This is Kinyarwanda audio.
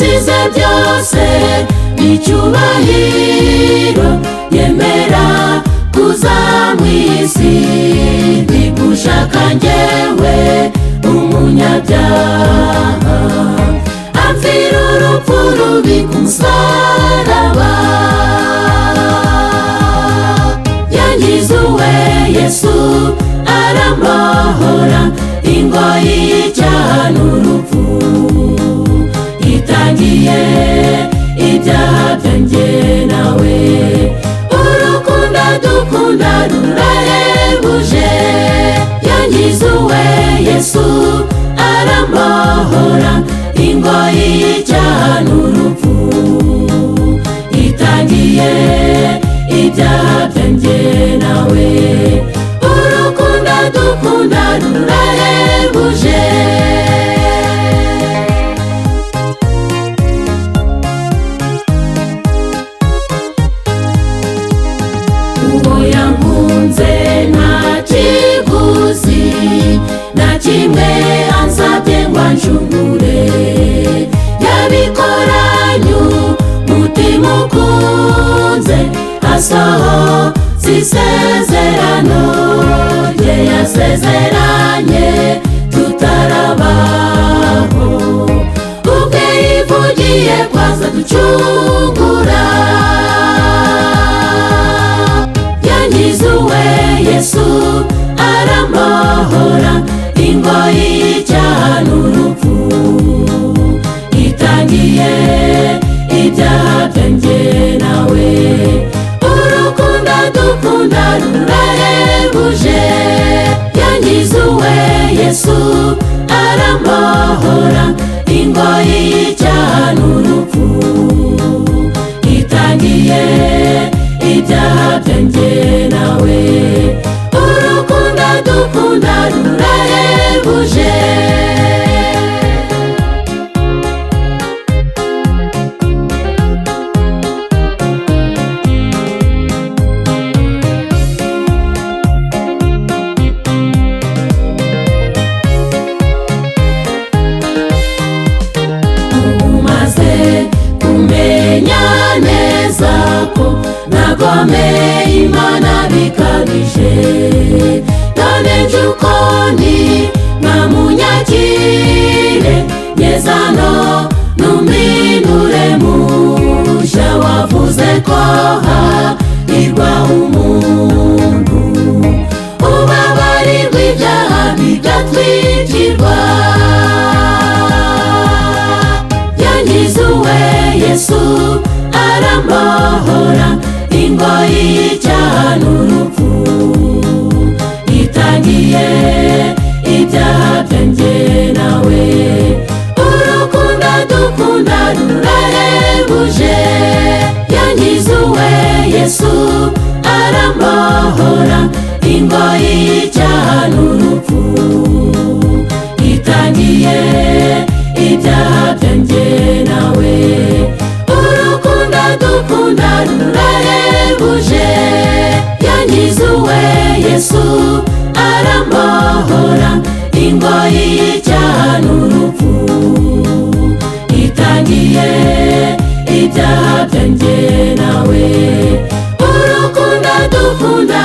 yasize byose n'icyubahiro, yemera kuza mu isi ntigushaka njyewe umunyabyaha, amfira urupfu rubi ku musaraba. Yangize uwe Yesu arambohora, ingoyi y'icyaha n'urupfu itangiye ibyaha byanjye nawe. Urukundo dukunda rurahebuje, yangize uwe Yesu arambohora, ingoyi y'icyaha n'urupfu itangiye ibyaha byanjye nawe. Urukundo dukunda rurahebuje. Uwo yankunze nta kiguzi na kimwe ansabye ngo anshungure, yabikoranye umutima ukunze, asohoza isezerano rye yasezeranye tutarabaho, ubwe yivugiye ko azaducungura. Yangize uwe Yesu arambohora, ingoyi y'icyaha n'urupfu itangiye ibyaha byanjye nawe. Urukundo dukunda rurahebuje, yangize uwe Yesu arambohora, ingoyi y'icyaha n'urupfu itangiye ibyaha byanjye nawe. Urukundo dukunda rurahebuje. Umaze kumenya neza ko nagomeye Imana bikabije, none nje uko ndi nkamunyakire, nyezano numpindure mushya. Wavuze ko hahirwa umuntu ubabarirwa ibyaha bigatwikirwa. Yangize uwe Yesu arambohora, ingoyi y'icyaha n'urupfu itangiye ibyaha byanjye nawe. Urukundo dukunda rurahebuje, yangize uwe Yesu arambohora, ingoyi y'icyaha n'urupfu itangiye ibyaha byanjye nawe. Urukundo dukunda rurahebuje, yangize uwe Yesu arambohora, ingoyi y'icyaha n'urupfu itangiye ibyaha byanjye nawe. Urukundo dukunda